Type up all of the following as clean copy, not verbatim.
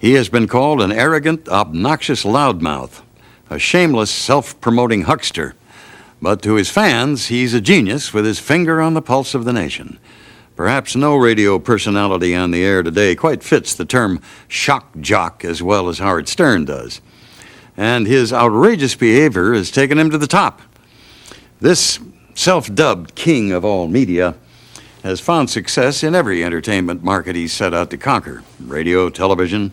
He has been called an arrogant, obnoxious loudmouth, a shameless, self-promoting huckster. But to his fans, he's a genius with his finger on the pulse of the nation. Perhaps no radio personality on the air today quite fits the term shock jock as well as Howard Stern does. And his outrageous behavior has taken him to the top. This self-dubbed king of all media has found success in every entertainment market he's set out to conquer: radio, television,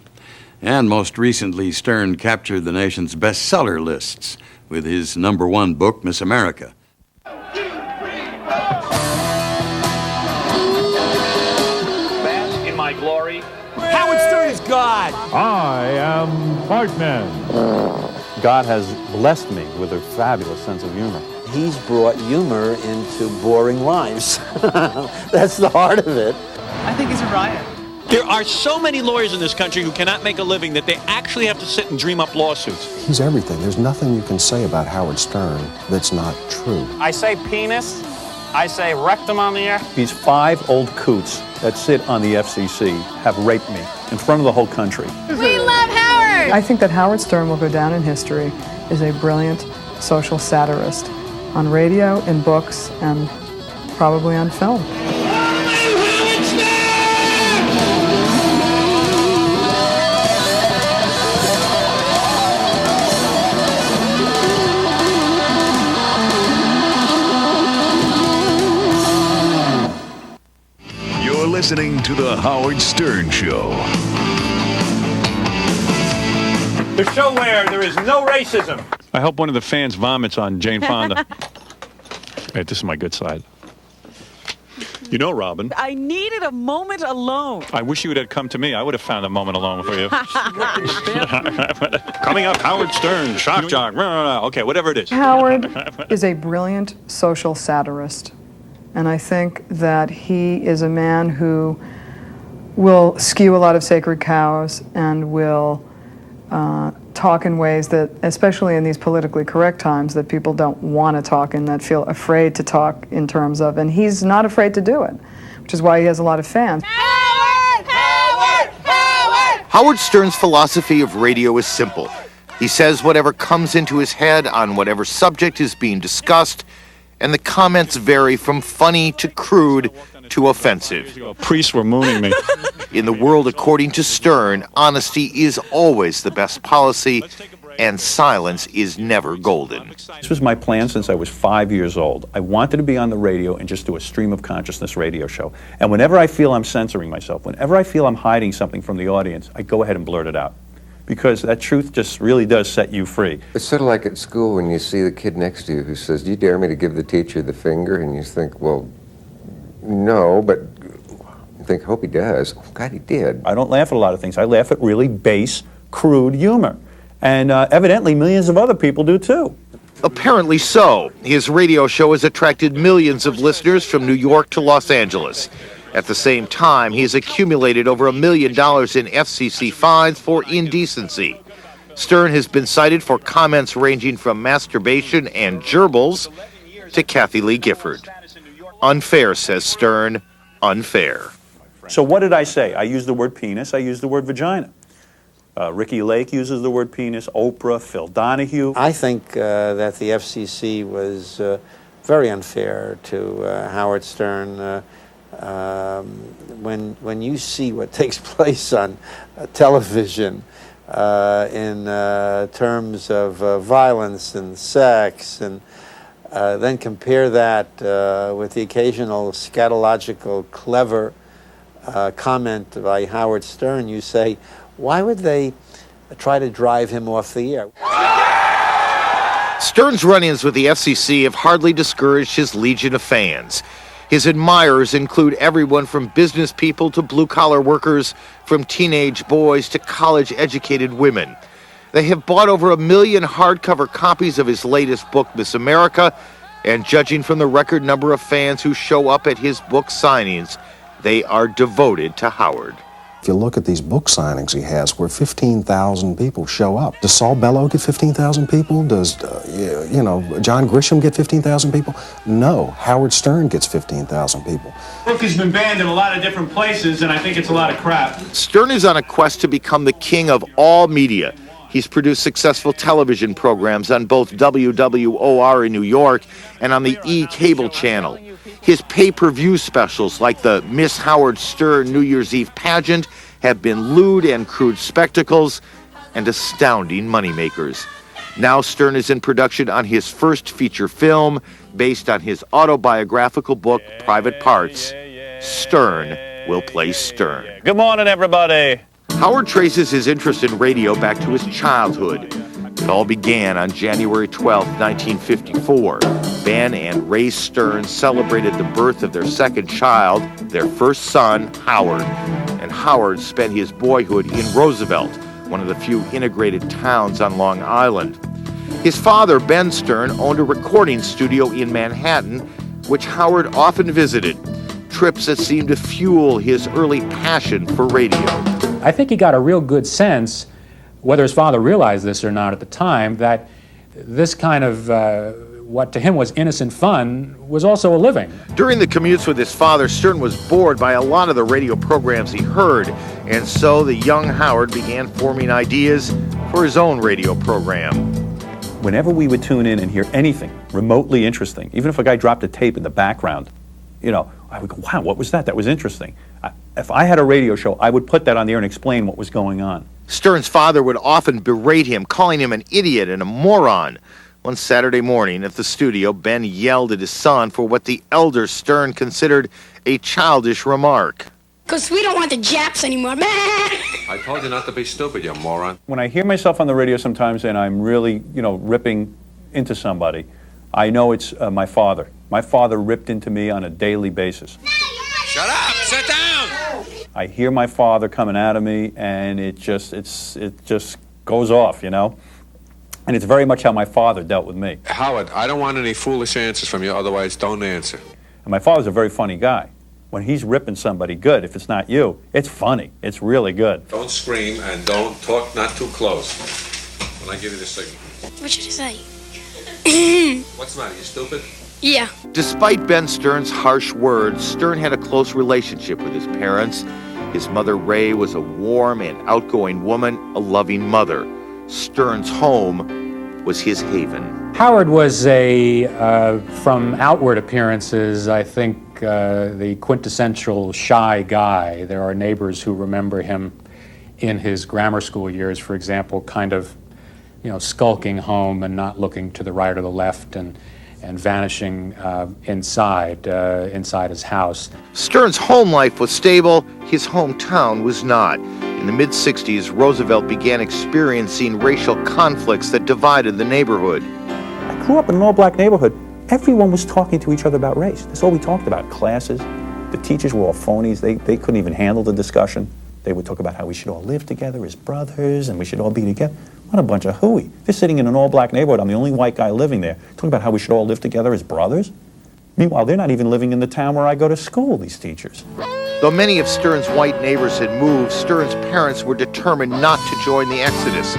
and most recently, Stern captured the nation's bestseller lists with his #1 book, Miss America. Bask in my glory. Howard Stern is God. I am Bartman. God has blessed me with a fabulous sense of humor. He's brought humor into boring lives. That's the heart of it. I think he's a riot. There are so many lawyers in this country who cannot make a living that they actually have to sit and dream up lawsuits. He's everything. There's nothing you can say about Howard Stern that's not true. I say penis. I say rectum on the air. These 5 old coots that sit on the FCC have raped me in front of the whole country. We love Howard! I think that Howard Stern will go down in history as a brilliant social satirist on radio, in books, and probably on film. Listening to The Howard Stern Show. The show where there is no racism. I hope one of the fans vomits on Jane Fonda. Hey, this is my good side. You know, Robin. I needed a moment alone. I wish you would have come to me. I would have found a moment alone for you. Coming up, Howard Stern, shock jock. Okay, whatever it is. Howard is a brilliant social satirist. And I think that he is a man who will skew a lot of sacred cows and will talk in ways that, especially in these politically correct times, that people don't want to talk in, that feel afraid to talk in terms of, and he's not afraid to do it, which is why he has a lot of fans. Howard! Howard! Howard! Howard Stern's philosophy of radio is simple. He says whatever comes into his head on whatever subject is being discussed, and the comments vary from funny to crude to offensive. Priests were mooning me. In the world according to Stern, honesty is always the best policy, and silence is never golden. This was my plan since I was 5 years old. I wanted to be on the radio and just do a stream of consciousness radio show. And whenever I feel I'm censoring myself, whenever I feel I'm hiding something from the audience, I go ahead and blurt it out. Because that truth just really does set you free. It's sort of like at school when you see the kid next to you who says, "Do you dare me to give the teacher the finger?" And you think, well, no, but you think, hope he does. Oh, God, he did. I don't laugh at a lot of things. I laugh at really base, crude humor. And evidently millions of other people do too. Apparently so. His radio show has attracted millions of listeners from New York to Los Angeles. At the same time, he has accumulated over $1 million in FCC fines for indecency. Stern has been cited for comments ranging from masturbation and gerbils to Kathy Lee Gifford. Unfair, says Stern, unfair. So what did I say? I used the word penis, I used the word vagina. Ricky Lake uses the word penis, Oprah, Phil Donahue. I think that the FCC was very unfair to Howard Stern. When you see what takes place on television in terms of violence and sex, and then compare that with the occasional scatological, clever comment by Howard Stern, you say, why would they try to drive him off the air? Stern's run-ins with the FCC have hardly discouraged his legion of fans. His admirers include everyone from business people to blue-collar workers, from teenage boys to college-educated women. They have bought over 1 million hardcover copies of his latest book, Miss America, and judging from the record number of fans who show up at his book signings, they are devoted to Howard. If you look at these book signings he has where 15,000 people show up, does Saul Bellow get 15,000 people? Does, John Grisham get 15,000 people? No, Howard Stern gets 15,000 people. Book has been banned in a lot of different places, and I think it's a lot of crap. Stern is on a quest to become the king of all media. He's produced successful television programs on both WWOR in New York and on the E! Cable channel. His pay-per-view specials, like the Miss Howard Stern New Year's Eve pageant, have been lewd and crude spectacles and astounding moneymakers. Now Stern is in production on his first feature film, based on his autobiographical book, Private Parts. Stern will play Stern. Good morning, everybody. Howard traces his interest in radio back to his childhood. It all began on January 12, 1954. Ben and Ray Stern celebrated the birth of their second child, their first son, Howard. And Howard spent his boyhood in Roosevelt, one of the few integrated towns on Long Island. His father, Ben Stern, owned a recording studio in Manhattan, which Howard often visited, trips that seemed to fuel his early passion for radio. I think he got a real good sense, whether his father realized this or not at the time, that this kind of what to him was innocent fun was also a living. During the commutes with his father, Stern was bored by a lot of the radio programs he heard, and so the young Howard began forming ideas for his own radio program. Whenever we would tune in and hear anything remotely interesting, even if a guy dropped a tape in the background, I would go, wow, what was that? That was interesting. If I had a radio show, I would put that on the air and explain what was going on. Stern's father would often berate him, calling him an idiot and a moron. One Saturday morning at the studio, Ben yelled at his son for what the elder Stern considered a childish remark. Because we don't want the Japs anymore. I told you not to be stupid, you moron. When I hear myself on the radio sometimes and I'm really, ripping into somebody, I know it's my father. My father ripped into me on a daily basis. Shut up! Sit down! I hear my father coming out of me, and it just goes off, And it's very much how my father dealt with me. Howard, I don't want any foolish answers from you, otherwise don't answer. And my father's a very funny guy. When he's ripping somebody good, if it's not you, it's funny. It's really good. Don't scream and don't talk not too close. When I give you the signal. What should I say? What's the matter, you stupid? Yeah. Despite Ben Stern's harsh words, Stern had a close relationship with his parents. His mother, Ray, was a warm and outgoing woman, a loving mother. Stern's home was his haven. Howard was from outward appearances, I think, the quintessential shy guy. There are neighbors who remember him in his grammar school years, for example, kind of, skulking home and not looking to the right or the left and vanishing inside his house. Stern's home life was stable. His hometown was not. In the mid-'60s, Roosevelt began experiencing racial conflicts that divided the neighborhood. I grew up in an all-black neighborhood. Everyone was talking to each other about race. That's all we talked about. Classes. The teachers were all phonies. They couldn't even handle the discussion. They would talk about how we should all live together as brothers and we should all be together. What a bunch of hooey. They're sitting in an all-black neighborhood. I'm the only white guy living there, talking about how we should all live together as brothers. Meanwhile, they're not even living in the town where I go to school, these teachers. Though many of Stern's white neighbors had moved, Stern's parents were determined not to join the exodus.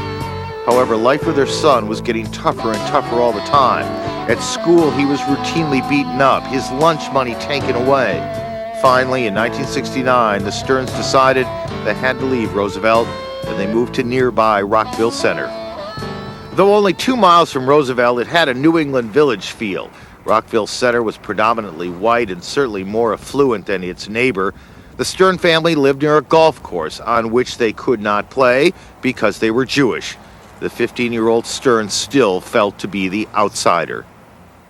However, life for their son was getting tougher and tougher all the time. At school, he was routinely beaten up, his lunch money taken away. Finally, in 1969, the Sterns decided they had to leave Roosevelt, and they moved to nearby Rockville Center. Though only 2 miles from Roosevelt, it had a New England Village feel. Rockville Center was predominantly white and certainly more affluent than its neighbor. The Stern family lived near a golf course on which they could not play because they were Jewish. The 15-year-old Stern still felt to be the outsider.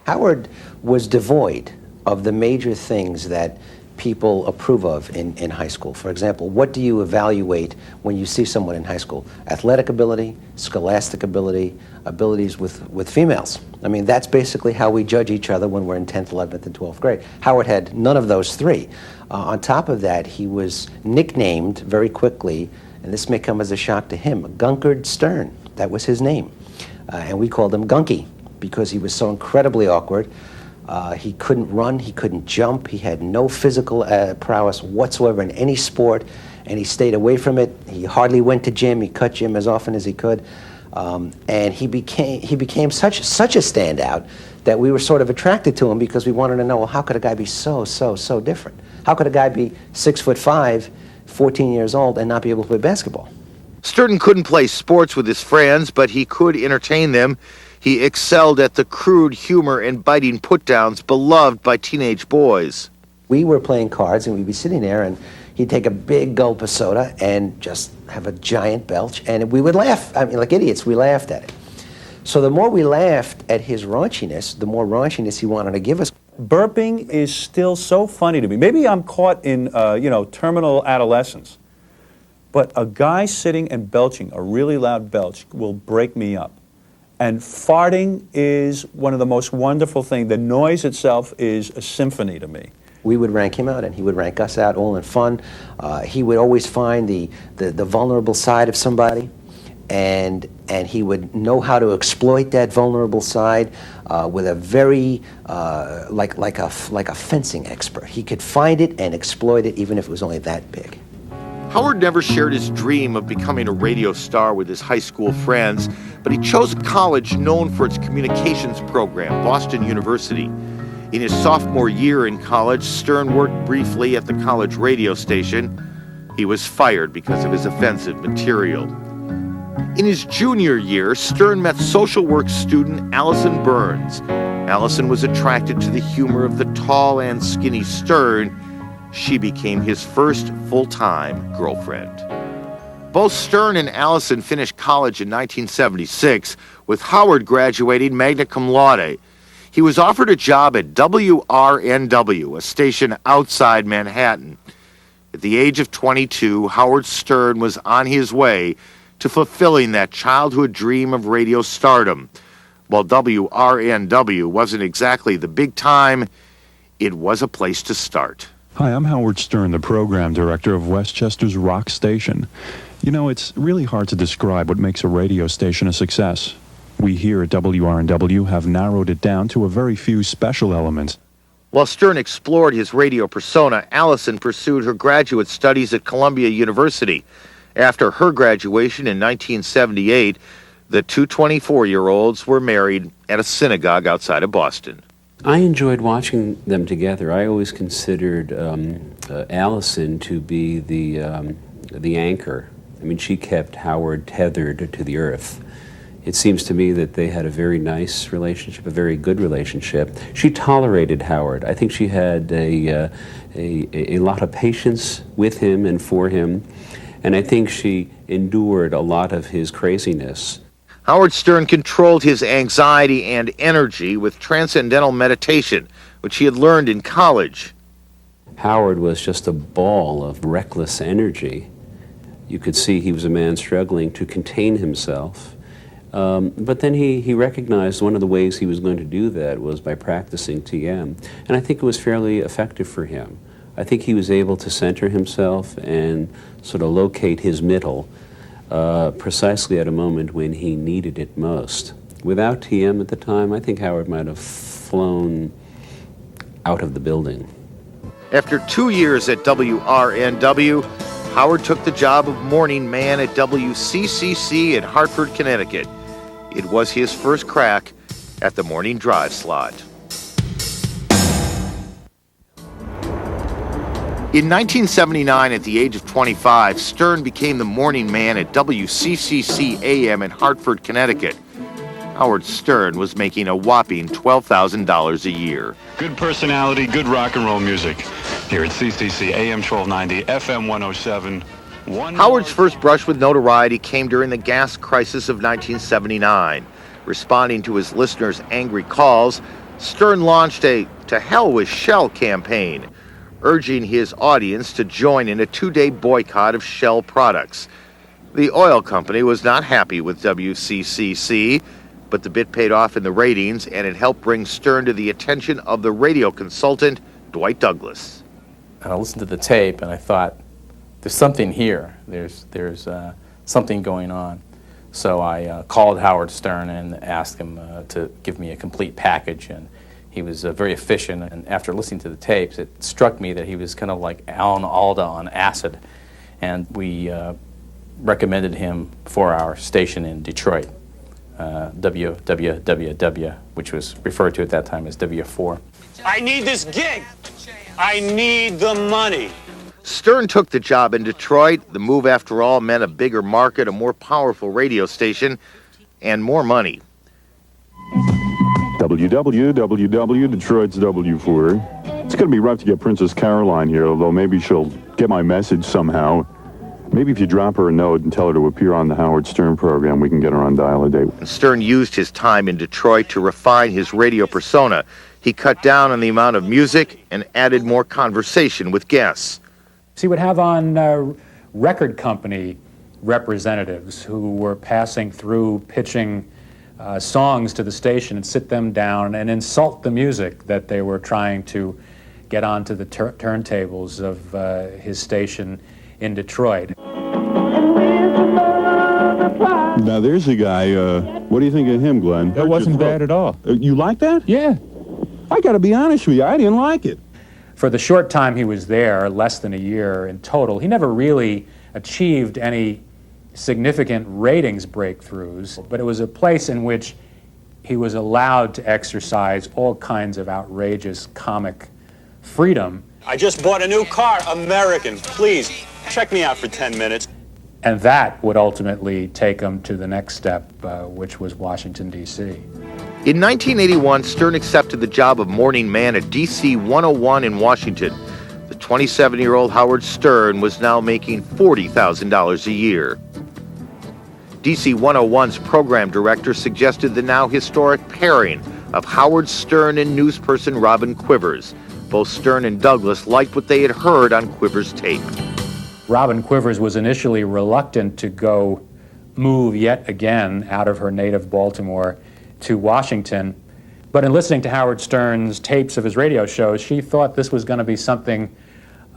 Howard was devoid of the major things that people approve of in high school. For example, what do you evaluate when you see someone in high school? Athletic ability, scholastic ability, abilities with females. I mean, that's basically how we judge each other when we're in 10th, 11th, and 12th grade. Howard had none of those three. On top of that, he was nicknamed very quickly, and this may come as a shock to him, Gunkard Stern. That was his name. And we called him Gunky because he was so incredibly awkward. He couldn't run, he couldn't jump, he had no physical prowess whatsoever in any sport, and he stayed away from it. He hardly went to gym. He cut gym as often as he could. And he became such a standout that we were sort of attracted to him because we wanted to know, well, how could a guy be so different? How could a guy be 6'5", 14 years old, and not be able to play basketball? Stern couldn't play sports with his friends, but he could entertain them. He excelled at the crude humor and biting put-downs beloved by teenage boys. We were playing cards, and we'd be sitting there, and he'd take a big gulp of soda and just have a giant belch, and we would laugh. I mean, like idiots, we laughed at it. So the more we laughed at his raunchiness, the more raunchiness he wanted to give us. Burping is still so funny to me. Maybe I'm caught in, terminal adolescence. But a guy sitting and belching, a really loud belch, will break me up. And farting is one of the most wonderful things. The noise itself is a symphony to me. We would rank him out, and he would rank us out, all in fun. He would always find the vulnerable side of somebody, and he would know how to exploit that vulnerable side with a very like a fencing expert. He could find it and exploit it, even if it was only that big. Howard never shared his dream of becoming a radio star with his high school friends, but he chose a college known for its communications program, Boston University. In his sophomore year in college, Stern worked briefly at the college radio station. He was fired because of his offensive material. In his junior year, Stern met social work student Allison Burns. Allison was attracted to the humor of the tall and skinny Stern. She became his first full-time girlfriend. Both Stern and Allison finished college in 1976, with Howard graduating magna cum laude. He was offered a job at WRNW, a station outside Manhattan. At the age of 22, Howard Stern was on his way to fulfilling that childhood dream of radio stardom. While WRNW wasn't exactly the big time, it was a place to start. Hi, I'm Howard Stern, the program director of Westchester's Rock Station. You know, it's really hard to describe what makes a radio station a success. We here at WRNW have narrowed it down to a very few special elements. While Stern explored his radio persona, Allison pursued her graduate studies at Columbia University. After her graduation in 1978, the two 24-year-olds were married at a synagogue outside of Boston. I enjoyed watching them together. I always considered Allison to be the anchor. I mean, she kept Howard tethered to the earth. It seems to me that they had a very nice relationship, a very good relationship. She tolerated Howard. I think she had a lot of patience with him and for him, and I think she endured a lot of his craziness. Howard Stern controlled his anxiety and energy with transcendental meditation, which he had learned in college. Howard was just a ball of reckless energy. You could see he was a man struggling to contain himself. But then he recognized one of the ways he was going to do that was by practicing TM. And I think it was fairly effective for him. I think he was able to center himself and sort of locate his middle precisely at a moment when he needed it most. Without TM at the time, I think Howard might have flown out of the building. After 2 years at WRNW, Howard took the job of morning man at WCCC in Hartford, Connecticut. It was his first crack at the morning drive slot. In 1979, at the age of 25, Stern became the morning man at WCCC AM in Hartford, Connecticut. Howard Stern was making a whopping $12,000 a year. Good personality, good rock and roll music. Here at CCC, AM 1290, FM 107. Howard's first brush with notoriety came during the gas crisis of 1979. Responding to his listeners' angry calls, Stern launched a "To Hell with Shell" campaign, urging his audience to join in a 2-day boycott of Shell products. The oil company was not happy with WCCC, but the bit paid off in the ratings, and it helped bring Stern to the attention of the radio consultant, Dwight Douglas. And I listened to the tape, and I thought, there's something here. There's something going on. So I called Howard Stern and asked him to give me a complete package, and he was very efficient. And after listening to the tapes, it struck me that he was kind of like Alan Alda on acid. and we recommended him for our station in Detroit, WWWW, which was referred to at that time as W4. I need this gig. I need the money. Stern took the job in Detroit. The move, after all, meant a bigger market, a more powerful radio station, and more money. WWWW, Detroit's W4. It's going to be rough to get Princess Caroline here, although maybe she'll get my message somehow. Maybe if you drop her a note and tell her to appear on the Howard Stern program, we can get her on Dial-A-Date. Stern used his time in Detroit to refine his radio persona. He cut down on the amount of music and added more conversation with guests. So he would have on record company representatives who were passing through, pitching songs to the station, and sit them down and insult the music that they were trying to get onto the turntables of his station in Detroit. Now there's a guy, what do you think of him, Glenn? That wasn't bad at all. You like that? Yeah. I got to be honest with you, I didn't like it. For the short time he was there, less than a year in total, he never really achieved any significant ratings breakthroughs, but it was a place in which he was allowed to exercise all kinds of outrageous comic freedom. I just bought a new car, American. Please, check me out for 10 minutes. And that would ultimately take him to the next step, which was Washington, D.C. In 1981, Stern accepted the job of morning man at DC 101 in Washington. The 27-year-old Howard Stern was now making $40,000 a year. DC 101's program director suggested the now historic pairing of Howard Stern and newsperson Robin Quivers. Both Stern and Douglas liked what they had heard on Quivers' tape. Robin Quivers was initially reluctant to go move yet again out of her native Baltimore to Washington, but in listening to Howard Stern's tapes of his radio shows, she thought this was going to be something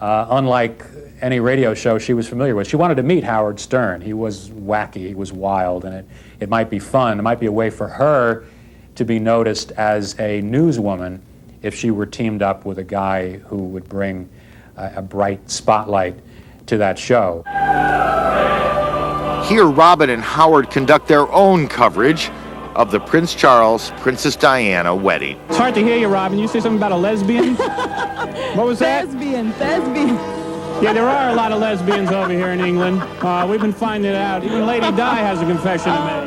unlike any radio show she was familiar with. She wanted to meet Howard Stern. He was wacky, he was wild, and it might be fun. It might be a way for her to be noticed as a newswoman if she were teamed up with a guy who would bring a bright spotlight to that show. Here, Robin and Howard conduct their own coverage of the Prince Charles, Princess Diana wedding. It's hard to hear you, Robin. You say something about a lesbian? What was that? Thespian. Yeah, there are a lot of lesbians over here in England. We've been finding it out. Even Lady Di has a confession to make.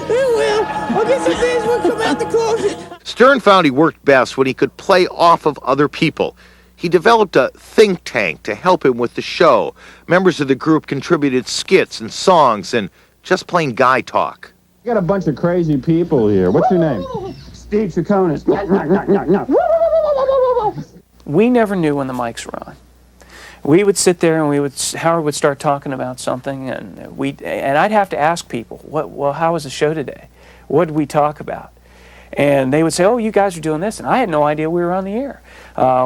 Well, I guess some things will come out the closet. Stern found he worked best when he could play off of other people. He developed a think tank to help him with the show. Members of the group contributed skits and songs and just plain guy talk. You got a bunch of crazy people here. What's your name? Steve Chaconis. We never knew when the mics were on. We would sit there and Howard would start talking about something, and I'd have to ask people, well, how was the show today? What did we talk about? And they would say, oh, you guys are doing this, and I had no idea we were on the air.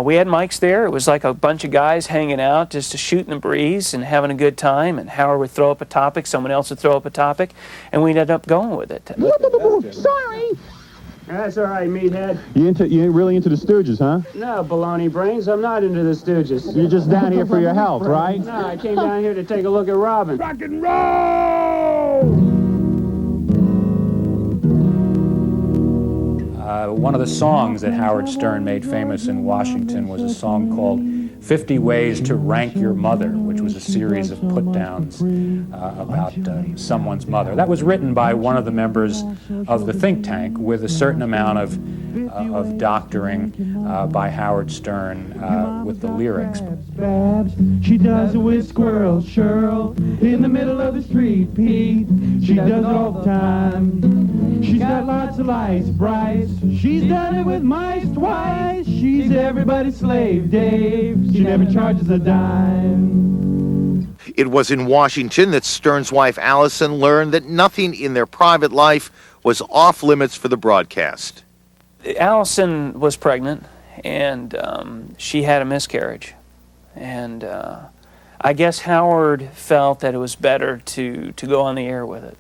We had mics there. It was like a bunch of guys hanging out, just shooting the breeze and having a good time, and Howard would throw up a topic, someone else would throw up a topic, and we'd end up going with it. Sorry. That's all right, meathead. You ain't really into the Stooges, huh? No, baloney brains. I'm not into the Stooges. You're just down here for your health, right? No, I came down here to take a look at Robin. Rock and roll! One of the songs that Howard Stern made famous in Washington was a song called 50 Ways to Rank Your Mother, which was a series of put-downs about someone's mother. That was written by one of the members of the think tank with a certain amount of doctoring by Howard Stern with the lyrics. She does it with squirrels, Cheryl, in the middle of the street, Pete. She does it all the time. She's got lots of lights, Bryce. She's done it with mice twice. She's everybody's slave, Dave. She never charges a dime. It was in Washington that Stern's wife Allison learned that nothing in their private life was off limits for the broadcast. Allison was pregnant, and she had a miscarriage. And I guess Howard felt that it was better to go on the air with it,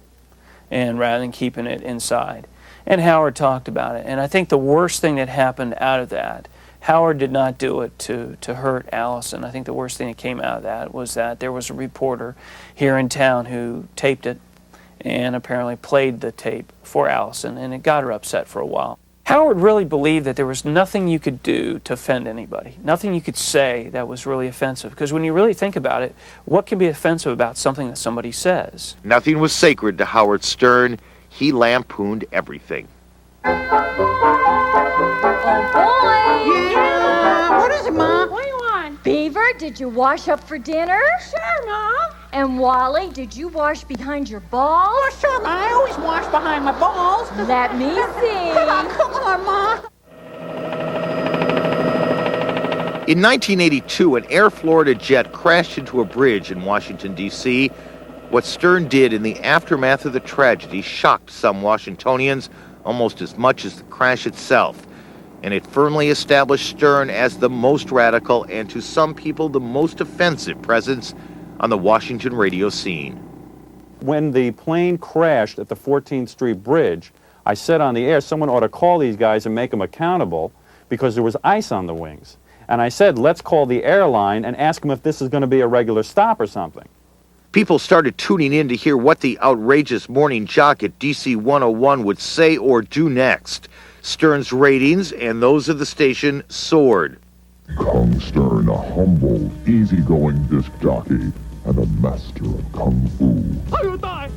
and rather than keeping it inside. And Howard talked about it. And I think the worst thing that happened out of that, Howard did not do it to hurt Allison. I think the worst thing that came out of that was that there was a reporter here in town who taped it and apparently played the tape for Allison, and it got her upset for a while. Howard really believed that there was nothing you could do to offend anybody, nothing you could say that was really offensive. Because when you really think about it, what can be offensive about something that somebody says? Nothing was sacred to Howard Stern. He lampooned everything. What is it, Ma? What do you want? Beaver, did you wash up for dinner? Sure, Ma. And Wally, did you wash behind your balls? Oh, sure, Ma. I always wash behind my balls. Let me see. Come on, Ma. In 1982, an Air Florida jet crashed into a bridge in Washington, D.C. What Stern did in the aftermath of the tragedy shocked some Washingtonians almost as much as the crash itself. And it firmly established Stern as the most radical and, to some people, the most offensive presence on the Washington radio scene. When the plane crashed at the 14th Street Bridge, I said on the air, someone ought to call these guys and make them accountable because there was ice on the wings. And I said, let's call the airline and ask them if this is going to be a regular stop or something. People started tuning in to hear what the outrageous morning jock at DC 101 would say or do next. Stern's ratings and those of the station soared. Kung Stern, a humble, easygoing disc jockey and a master of kung fu.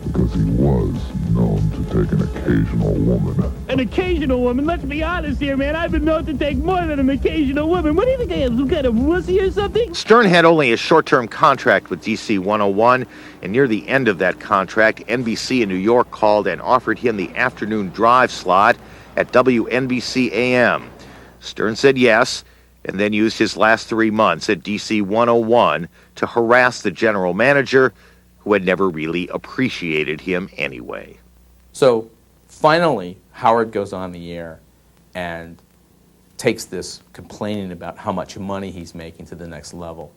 Because he was known to take an occasional woman. An occasional woman? Let's be honest here, man. I've been known to take more than an occasional woman. What do you think I am, some kind of wussy or something? Stern had only a short-term contract with DC 101, and near the end of that contract, NBC in New York called and offered him the afternoon drive slot at WNBC AM. Stern said yes, and then used his last 3 months at DC 101 to harass the general manager, who had never really appreciated him anyway. So finally, Howard goes on the air and takes this complaining about how much money he's making to the next level,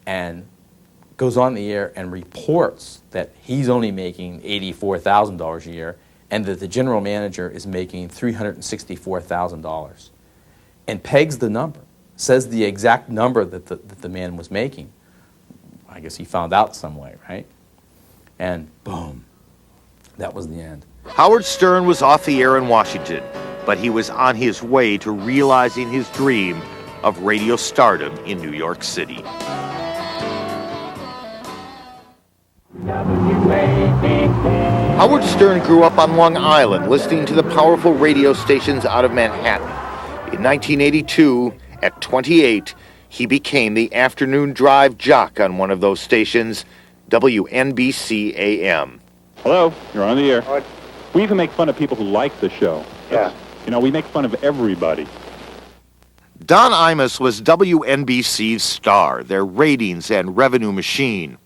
and goes on the air and reports that he's only making $84,000 a year and that the general manager is making $364,000, and pegs the number, says the exact number that the man was making. I guess he found out some way, right? And boom, that was the end. Howard Stern was off the air in Washington, but he was on his way to realizing his dream of radio stardom in New York City. Howard Stern grew up on Long Island, listening to the powerful radio stations out of Manhattan. In 1982, at 28, he became the afternoon drive jock on one of those stations, WNBC AM. Hello, you're on the air. We even make fun of people who like the show. Yeah. You know, we make fun of everybody. Don Imus was WNBC's star, their ratings and revenue machine.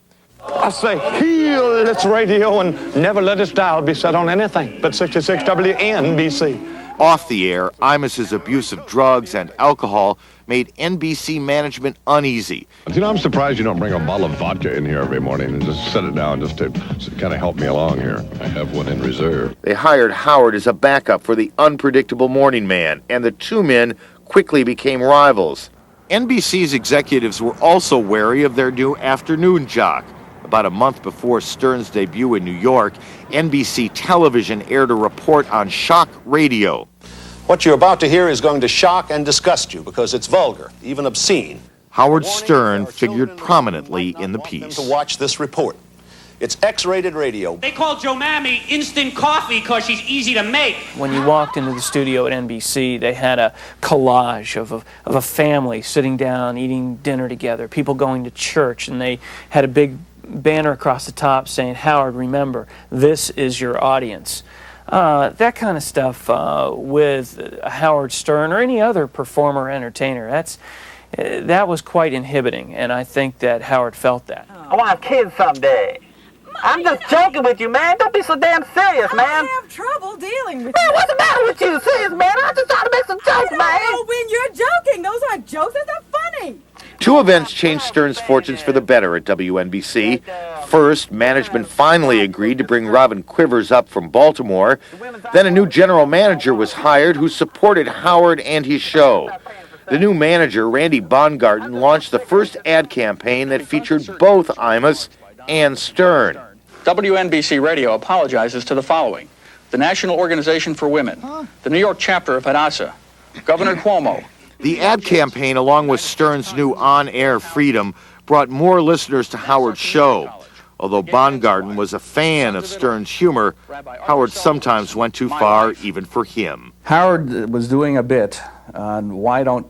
I say, heal its radio and never let its dial be set on anything but 66 WNBC. Off the air, Imus's abuse of drugs and alcohol made NBC management uneasy. You know, I'm surprised you don't bring a bottle of vodka in here every morning and just set it down just to kind of help me along here. I have one in reserve. They hired Howard as a backup for the unpredictable morning man, and the two men quickly became rivals. NBC's executives were also wary of their new afternoon jock. About a month before Stern's debut in New York, NBC Television aired a report on shock radio. What you're about to hear is going to shock and disgust you because it's vulgar, even obscene. Howard Stern figured prominently in the piece. To watch this report. It's X-rated radio. They call Joe Mammy instant coffee because she's easy to make. When you walked into the studio at NBC, they had a collage of a family sitting down, eating dinner together, people going to church, and they had a big banner across the top saying, Howard, remember, this is your audience. That kind of stuff with Howard Stern or any other performer or entertainer, that was quite inhibiting, and I think that Howard felt that. I want to have kids someday. I'm just joking with you, man. Don't be so damn serious, man. I have trouble dealing with Man, what's the matter with you? Serious, man. I'm just trying to make some jokes, man. Oh, when you're joking. Those aren't jokes. That's not funny. Two events changed Stern's fortunes for the better at WNBC. First, management finally agreed to bring Robin Quivers up from Baltimore. Then a new general manager was hired who supported Howard and his show. The new manager, Randy Baumgarten, launched the first ad campaign that featured both Imus and Stern. WNBC Radio apologizes to the following: the National Organization for Women, the New York chapter of Hadassah, Governor Cuomo. The ad campaign, along with Stern's new on-air freedom, brought more listeners to Howard's show. Although Baumgarten was a fan of Stern's humor, Howard sometimes went too far even for him. Howard was doing a bit on why don't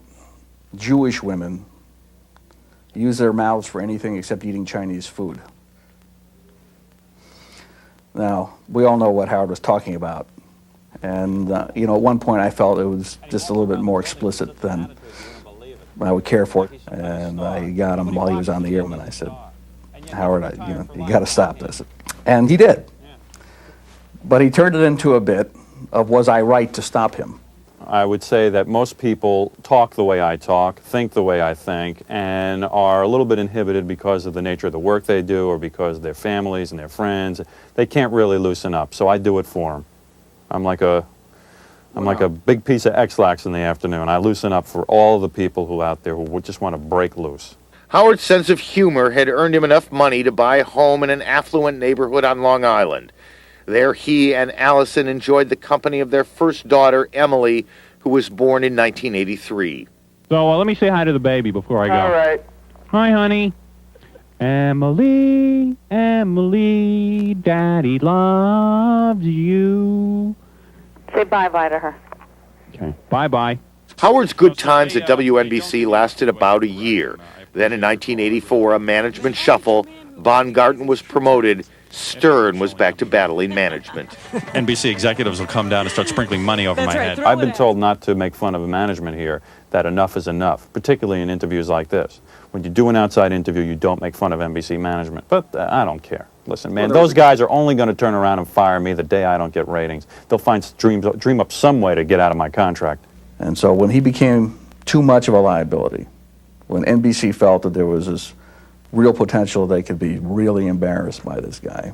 Jewish women use their mouths for anything except eating Chinese food. Now, we all know what Howard was talking about. And, at one point I felt it was just a little bit more explicit than I would care for. And I got him while he was on the air when I said, Howard, you got to stop this. And he did. But he turned it into a bit of, was I right to stop him? I would say that most people talk the way I talk, think the way I think, and are a little bit inhibited because of the nature of the work they do or because of their families and their friends. They can't really loosen up, so I do it for them. I'm like a big piece of X-Lax in the afternoon. I loosen up for all the people who out there who just want to break loose. Howard's sense of humor had earned him enough money to buy a home in an affluent neighborhood on Long Island. There he and Allison enjoyed the company of their first daughter, Emily, who was born in 1983. So let me say hi to the baby before I go. All right. Hi, honey. Emily, Emily, Daddy loves you. Say bye-bye to her. Okay, bye-bye. Howard's good times at WNBC lasted about a year. Then in 1984, a management shuffle, Baumgarten was promoted. Stern was back to battling management. NBC executives will come down and start sprinkling money over my head. I've been told not to make fun of management here, that enough is enough, particularly in interviews like this. When you do an outside interview, you don't make fun of NBC management. But I don't care. Listen, man, those guys are only going to turn around and fire me the day I don't get ratings. They'll dream up some way to get out of my contract. And so when he became too much of a liability, when NBC felt that there was this real potential they could be really embarrassed by this guy,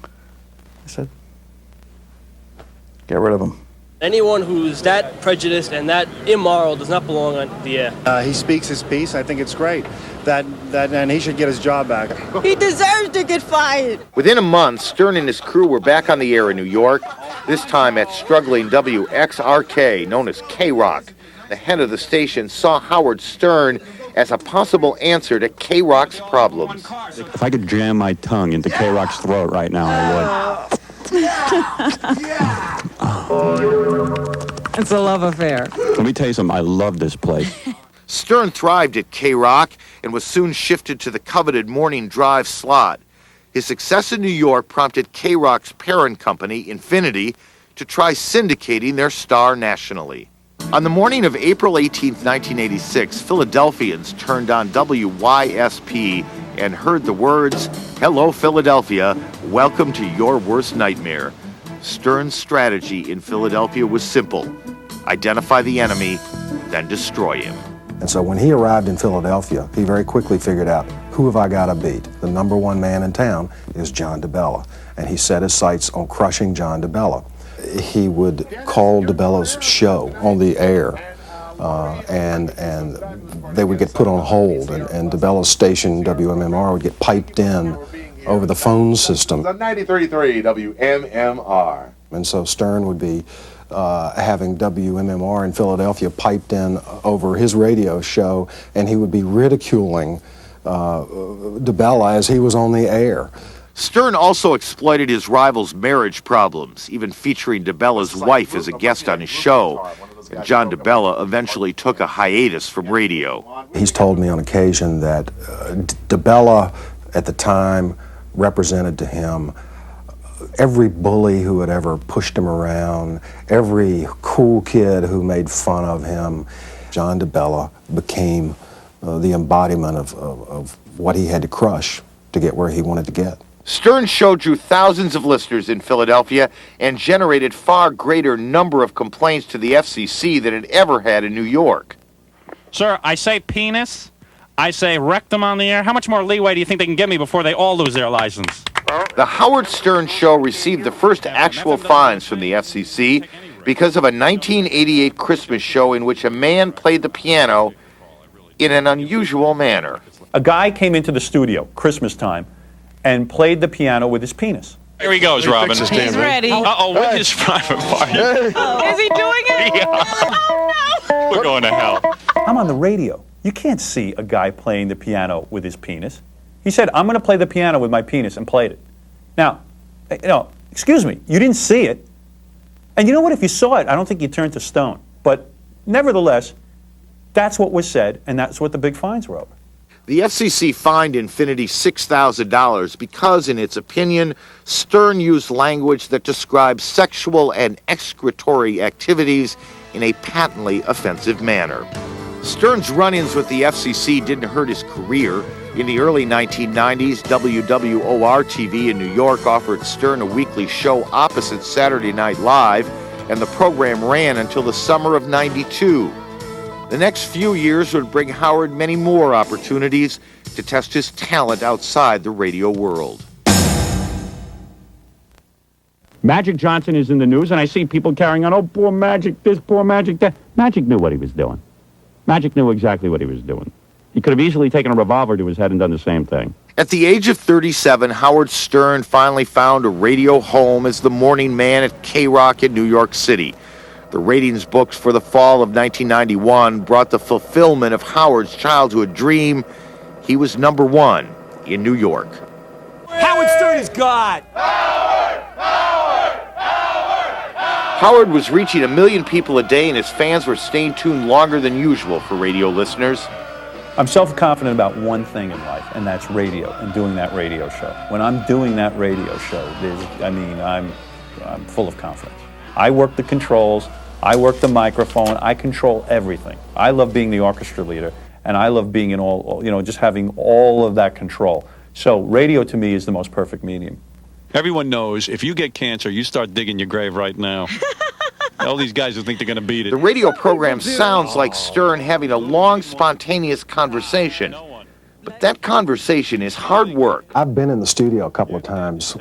I said, get rid of him. Anyone who's that prejudiced and that immoral does not belong on the air. He speaks his piece. I think it's great. And he should get his job back. He deserves to get fired. Within a month, Stern and his crew were back on the air in New York, this time at struggling WXRK, known as K-Rock. The head of the station saw Howard Stern as a possible answer to K-Rock's problems. If I could jam my tongue into K-Rock's throat right now, I would. It's a love affair. Let me tell you something. I love this place. Stern thrived at K-Rock and was soon shifted to the coveted morning drive slot. His success in New York prompted K-Rock's parent company, Infinity, to try syndicating their star nationally. On the morning of April 18, 1986, Philadelphians turned on WYSP and heard the words, "Hello, Philadelphia, welcome to your worst nightmare." Stern's strategy in Philadelphia was simple: identify the enemy, then destroy him. And so when he arrived in Philadelphia, he very quickly figured out, who have I got to beat? The number one man in town is John DeBella. And he set his sights on crushing John DeBella. He would call DeBella's show on the air, and they would get put on hold, and DeBella's station, WMMR, would get piped in over the phone system. 93.3 WMMR. And so Stern would be having WMMR in Philadelphia piped in over his radio show, and he would be ridiculing DeBella as he was on the air. Stern also exploited his rival's marriage problems, even featuring DeBella's wife as a guest on his show. And John DeBella eventually took a hiatus from radio. He's told me on occasion that DeBella at the time represented to him every bully who had ever pushed him around, every cool kid who made fun of him. John DeBella became the embodiment of what he had to crush to get where he wanted to get. Stern's show drew thousands of listeners in Philadelphia and generated far greater number of complaints to the FCC than it ever had in New York. Sir, I say penis, I say rectum on the air. How much more leeway do you think they can give me before they all lose their license? The Howard Stern Show received the first actual fines from the FCC. because of a 1988 Christmas show in which a man played the piano in an unusual manner. A guy came into the studio, Christmas time, and played the piano with his penis. Here he goes, Robin. He's ready. Uh-oh, with his private party. Is he doing it? Yeah. Oh, no. We're going to hell. I'm on the radio. You can't see a guy playing the piano with his penis. He said, I'm going to play the piano with my penis, and played it. Now, excuse me, you didn't see it. And you know what? If you saw it, I don't think you'd turn to stone. But nevertheless, that's what was said, and that's what the big fines were over. The FCC fined Infinity $6,000 because, in its opinion, Stern used language that describes sexual and excretory activities in a patently offensive manner. Stern's run-ins with the FCC didn't hurt his career. In the early 1990s, WWOR-TV in New York offered Stern a weekly show opposite Saturday Night Live, and the program ran until the summer of '92. The next few years would bring Howard many more opportunities to test his talent outside the radio world. Magic Johnson is in the news, and I see people carrying on, oh, poor Magic this, poor Magic that. Magic knew what he was doing. Magic knew exactly what he was doing. He could have easily taken a revolver to his head and done the same thing. At the age of 37, Howard Stern finally found a radio home as the morning man at K-Rock in New York City. The ratings books for the fall of 1991 brought the fulfillment of Howard's childhood dream. He was number one in New York. Howard Stern is God! Howard was reaching 1 million people a day, and his fans were staying tuned longer than usual for radio listeners. I'm self-confident about one thing in life, and that's radio, and doing that radio show. When I'm doing that radio show, I'm full of confidence. I work the controls, I work the microphone, I control everything. I love being the orchestra leader, and I love being in just having all of that control. So radio to me is the most perfect medium. Everyone knows if you get cancer, you start digging your grave right now. All these guys who think they're going to beat it. The radio program sounds like Stern having a long, spontaneous conversation. But that conversation is hard work. I've been in the studio a couple of times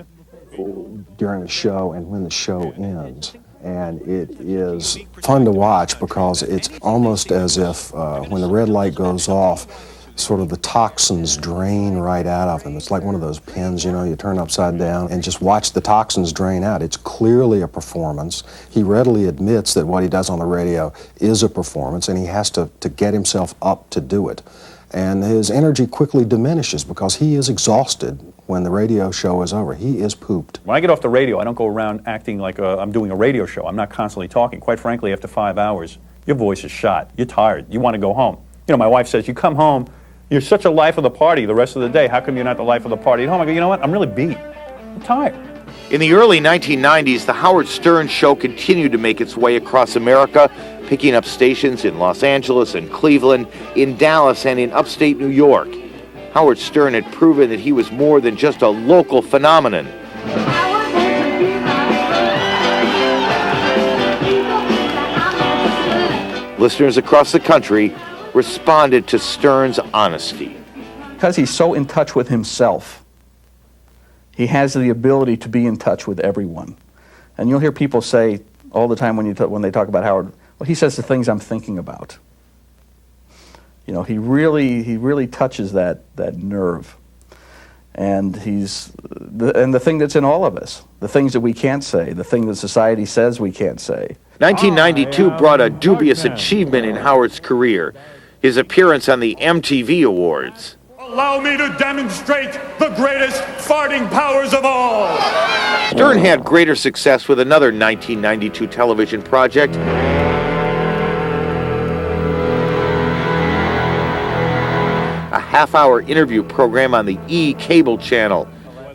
during the show and when the show ends. And it is fun to watch because it's almost as if when the red light goes off, sort of the toxins drain right out of him. It's like one of those pins, you turn upside down and just watch the toxins drain out. It's clearly a performance. He readily admits that what he does on the radio is a performance, and he has to get himself up to do it. And his energy quickly diminishes because he is exhausted when the radio show is over. He is pooped. When I get off the radio, I don't go around acting like I'm doing a radio show. I'm not constantly talking. Quite frankly, after 5 hours, your voice is shot. You're tired. You want to go home. My wife says, you come home, you're such a life of the party the rest of the day. How come you're not the life of the party at home? I go, you know what? I'm really beat. I'm tired. In the early 1990s, the Howard Stern Show continued to make its way across America, picking up stations in Los Angeles and Cleveland, in Dallas, and in upstate New York. Howard Stern had proven that he was more than just a local phenomenon. Listeners across the country responded to Stern's honesty. Because he's so in touch with himself, he has the ability to be in touch with everyone. And you'll hear people say all the time when they talk about Howard, well, he says the things I'm thinking about. He really touches that nerve. And the thing that's in all of us, the things that we can't say, the thing that society says we can't say. 1992 brought a dubious achievement in Howard's career, his appearance on the MTV Awards. Allow me to demonstrate the greatest farting powers of all. Stern had greater success with another 1992 television project. A half-hour interview program on the E! Cable channel.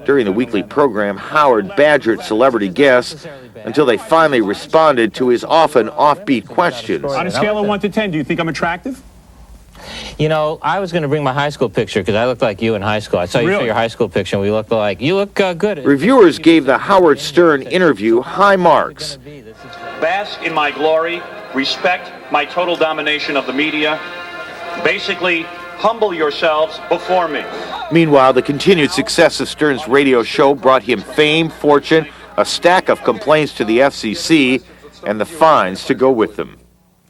During the weekly program, Howard badgered celebrity guests until they finally responded to his often offbeat questions. On a scale of 1 to 10, do you think I'm attractive? I was going to bring my high school picture because I looked like you in high school. I saw you show your high school picture and we looked alike. You look good. Reviewers gave the Howard Stern interview high marks. Bask in my glory, respect my total domination of the media. Basically, humble yourselves before me. Meanwhile, the continued success of Stern's radio show brought him fame, fortune, a stack of complaints to the FCC, and the fines to go with them.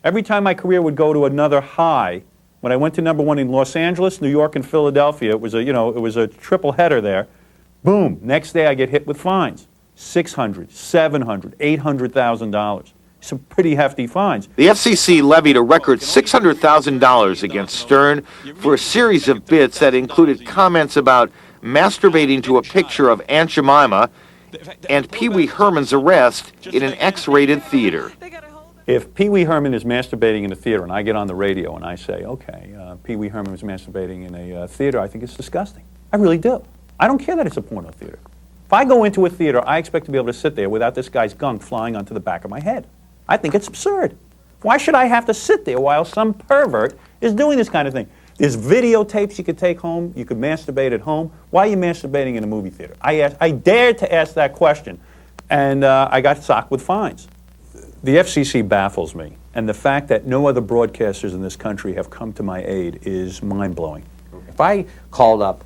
Every time my career would go to another high, when I went to _1 in Los Angeles, New York, and Philadelphia, it was a triple header there. Boom! Next day I get hit with fines, $600,000, $700,000, $800,000. Some pretty hefty fines. The FCC levied a record $600,000 against Stern for a series of bits that included comments about masturbating to a picture of Aunt Jemima and Pee Wee Herman's arrest in an X-rated theater. If Pee Wee Herman is masturbating in a theater and I get on the radio and I say, okay, Pee Wee Herman was masturbating in a theater, I think it's disgusting. I really do. I don't care that it's a porno theater. If I go into a theater, I expect to be able to sit there without this guy's gunk flying onto the back of my head. I think it's absurd. Why should I have to sit there while some pervert is doing this kind of thing? There's videotapes you could take home. You could masturbate at home. Why are you masturbating in a movie theater? I dared to ask that question, and I got socked with fines. The FCC baffles me, and the fact that no other broadcasters in this country have come to my aid is mind-blowing. If I called up,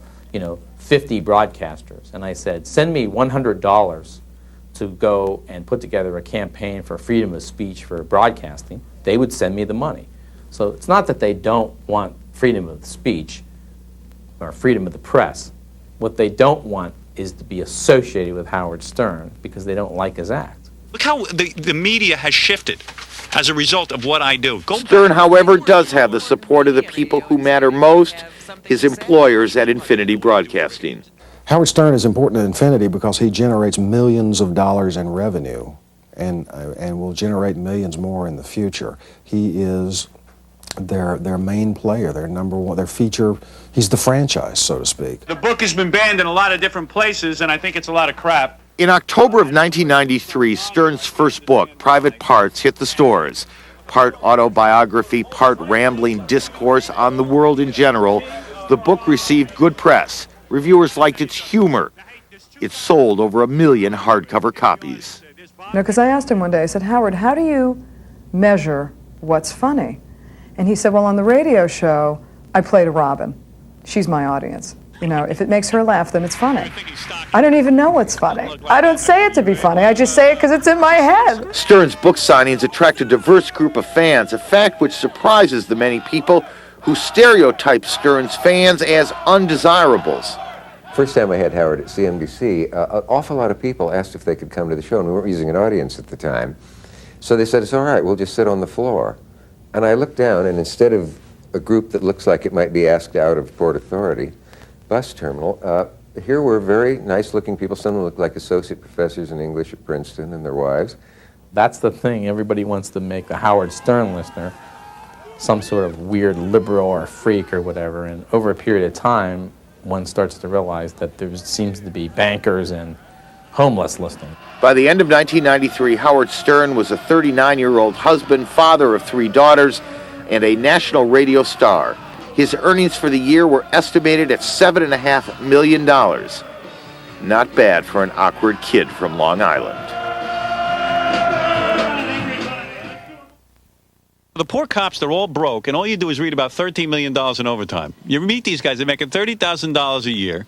50 broadcasters, and I said, send me $100 to go and put together a campaign for freedom of speech for broadcasting, they would send me the money. So it's not that they don't want freedom of speech or freedom of the press. What they don't want is to be associated with Howard Stern because they don't like his act. Look how the media has shifted as a result of what I do. Stern, however, does have the support of the people who matter most, his employers at Infinity Broadcasting. Howard Stern is important to Infinity because he generates millions of dollars in revenue and will generate millions more in the future. He is their main player, their number one, their feature. He's the franchise, so to speak. The book has been banned in a lot of different places, and I think it's a lot of crap. In October of 1993, Stern's first book, Private Parts, hit the stores. Part autobiography, part rambling discourse on the world in general, the book received good press. Reviewers liked its humor. It sold over 1 million hardcover copies. Because I asked him one day, I said, Howard, how do you measure what's funny? And he said, well, on the radio show, I play to Robin. She's my audience. If it makes her laugh, then it's funny. I don't even know what's funny. I don't say it to be funny. I just say it because it's in my head. Stern's book signings attract a diverse group of fans, a fact which surprises the many people who stereotype Stern's fans as undesirables. First time I had Howard at CNBC, an awful lot of people asked if they could come to the show, and we weren't using an audience at the time. So they said, it's all right, we'll just sit on the floor. And I looked down, and instead of a group that looks like it might be asked out of Port Authority bus terminal, here were very nice-looking people. Some of them looked like associate professors in English at Princeton and their wives. That's the thing. Everybody wants to make the Howard Stern listener some sort of weird liberal or freak or whatever, and over a period of time, one starts to realize that there seems to be bankers and homeless listening. By the end of 1993, Howard Stern was a 39-year-old husband, father of 3 daughters, and a national radio star. His earnings for the year were estimated at $7.5 million. Not bad for an awkward kid from Long Island. The poor cops, they're all broke, and all you do is read about $13 million in overtime. You meet these guys, they're making $30,000 a year,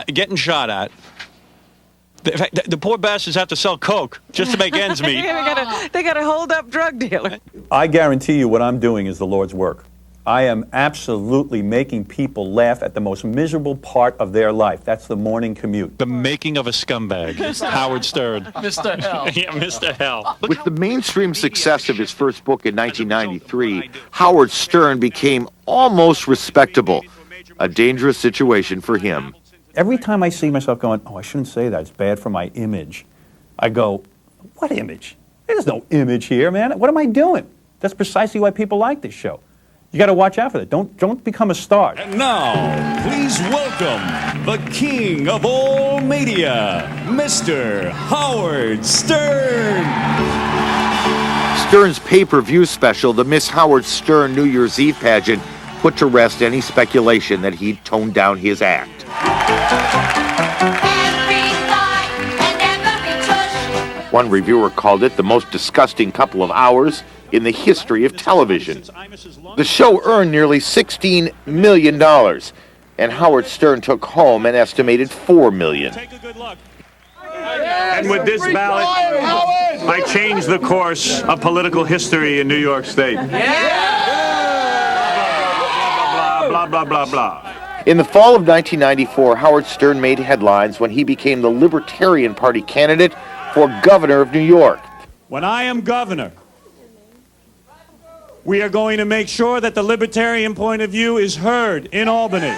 getting shot at. The poor bastards have to sell coke just to make ends meet. They got a hold-up drug dealer. I guarantee you what I'm doing is the Lord's work. I am absolutely making people laugh at the most miserable part of their life. That's the morning commute. The making of a scumbag. Howard Stern. Mr. Hell. Yeah, Mr. Hell. With the mainstream success of his first book in 1993, Howard Stern became almost respectable. A dangerous situation for him. Every time I see myself going, oh, I shouldn't say that, it's bad for my image, I go, what image? There's no image here, man. What am I doing? That's precisely why people like this show. You got to watch out for that. Don't become a star. And now, please welcome the king of all media, Mr. Howard Stern. Stern's pay-per-view special, the Miss Howard Stern New Year's Eve pageant, put to rest any speculation that he'd toned down his act. One reviewer called it the most disgusting couple of hours in the history of television. The show earned nearly $16 million, and Howard Stern took home an estimated $4 million. And with this ballot, I change the course of political history in New York State. Blah, blah, blah, blah. In the fall of 1994, Howard Stern made headlines when he became the Libertarian Party candidate for governor of New York. When I am governor, we are going to make sure that the libertarian point of view is heard in Albany.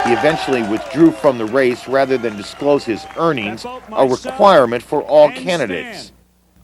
He eventually withdrew from the race rather than disclose his earnings, a requirement for all candidates.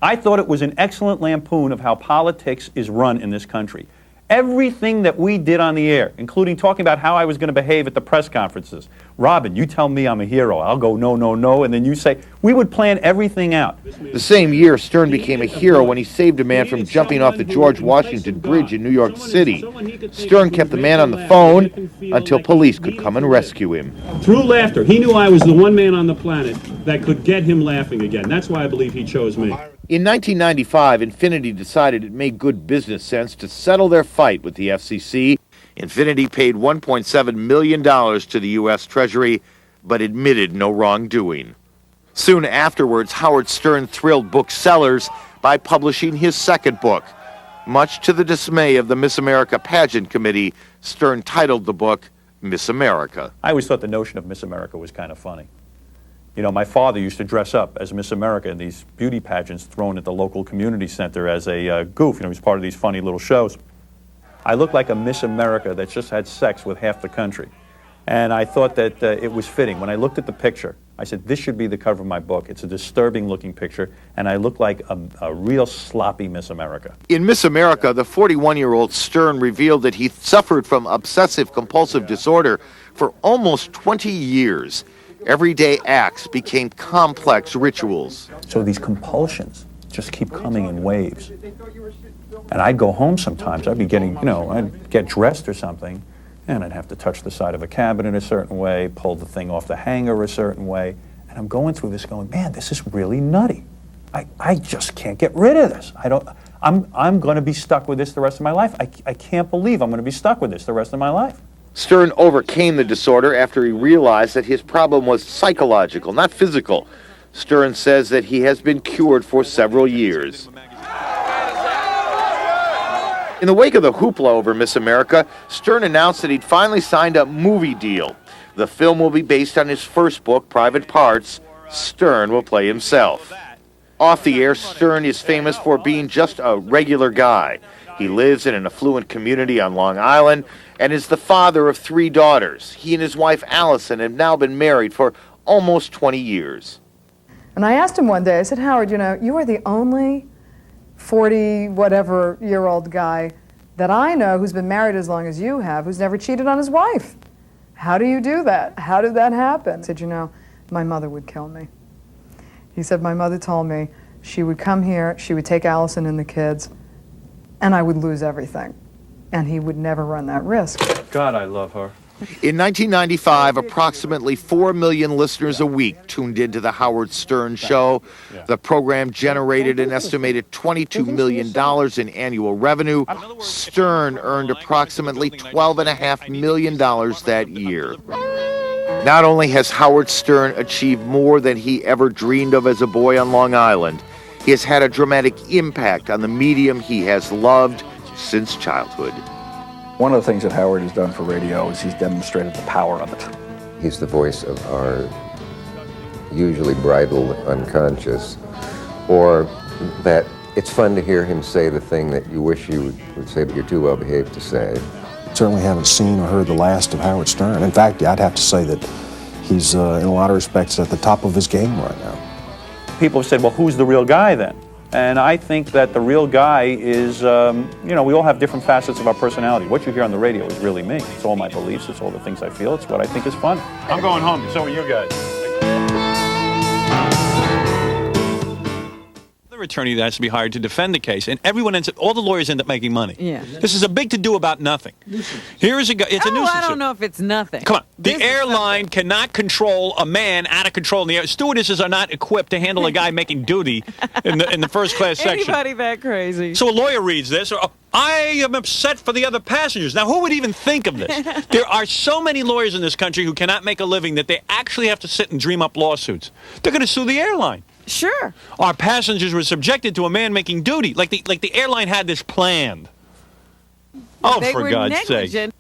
I thought it was an excellent lampoon of how politics is run in this country. Everything that we did on the air, including talking about how I was going to behave at the press conferences. Robin, you tell me I'm a hero. I'll go, no, no, no, and then you say, we would plan everything out. The same year, Stern became a hero when he saved a man from jumping off the George Washington Bridge in New York City. Stern kept the man on the phone until police could come and rescue him. Through laughter, he knew I was the one man on the planet that could get him laughing again. That's why I believe he chose me. In 1995, Infinity decided it made good business sense to settle their fight with the FCC. Infinity paid $1.7 million to the U.S. Treasury, but admitted no wrongdoing. Soon afterwards, Howard Stern thrilled booksellers by publishing his second book. Much to the dismay of the Miss America pageant committee, Stern titled the book Miss America. I always thought the notion of Miss America was kind of funny. You know, my father used to dress up as Miss America in these beauty pageants thrown at the local community center as a goof. You know, he was part of these funny little shows. I looked like a Miss America that just had sex with half the country. And I thought that it was fitting. When I looked at the picture, I said, this should be the cover of my book. It's a disturbing looking picture, and I look like a real sloppy Miss America. In Miss America, the 41-year-old Stern revealed that he suffered from obsessive-compulsive disorder for almost 20 years. Everyday acts became complex rituals. So these compulsions just keep coming in waves. And I'd go home sometimes, I'd be getting, you know, I'd get dressed or something, and I'd have to touch the side of a cabinet a certain way, pull the thing off the hanger a certain way, and I'm going through this going, man, this is really nutty. I just can't get rid of this. I'm going to be stuck with this the rest of my life. I can't believe I'm going to be stuck with this the rest of my life. Stern overcame the disorder after he realized that his problem was psychological, not physical. Stern says that he has been cured for several years. In the wake of the hoopla over Miss America, Stern announced that he'd finally signed a movie deal. The film will be based on his first book, Private Parts. Stern will play himself. Off the air, Stern is famous for being just a regular guy. He lives in an affluent community on Long Island and is the father of 3 daughters. He and his wife Allison have now been married for almost 20 years. And I asked him one day, I said, Howard, you know, you are the only 40-whatever-year-old guy that I know who's been married as long as you have, who's never cheated on his wife. How do you do that? How did that happen? I said, you know, my mother would kill me. He said, my mother told me she would come here, she would take Allison and the kids, and I would lose everything. And he would never run that risk. God, I love her. In 1995, approximately 4 million listeners a week tuned into the Howard Stern Show. The program generated an estimated $22 million in annual revenue. Stern earned approximately $12.5 million that year. Not only has Howard Stern achieved more than he ever dreamed of as a boy on Long Island, he has had a dramatic impact on the medium he has loved since childhood. One of the things that Howard has done for radio is he's demonstrated the power of it. He's the voice of our usually bridled unconscious, or that it's fun to hear him say the thing that you wish you would say but you're too well behaved to say. Certainly haven't seen or heard the last of Howard Stern. In fact, I'd have to say that he's, in a lot of respects, at the top of his game right now. People have said, well, who's the real guy then? And I think that the real guy is, you know, we all have different facets of our personality. What you hear on the radio is really me. It's all my beliefs, it's all the things I feel, it's what I think is fun. I'm going home, so are you guys. attorney that has to be hired to defend the case, and all the lawyers end up making money. Yeah. This is a big to-do about nothing. Here is a guy, it's a nuisance. I don't know if it's nothing. Come on. The airline cannot control a man out of control in the air. Stewardesses are not equipped to handle a guy making duty in the first class section. Anybody that crazy. So a lawyer reads this, I am upset for the other passengers. Now, who would even think of this? There are so many lawyers in this country who cannot make a living that they actually have to sit and dream up lawsuits. They're going to sue the airline. Sure. Our passengers were subjected to a man making duty, like the airline had this planned. Oh, They for were God's negligent. sake.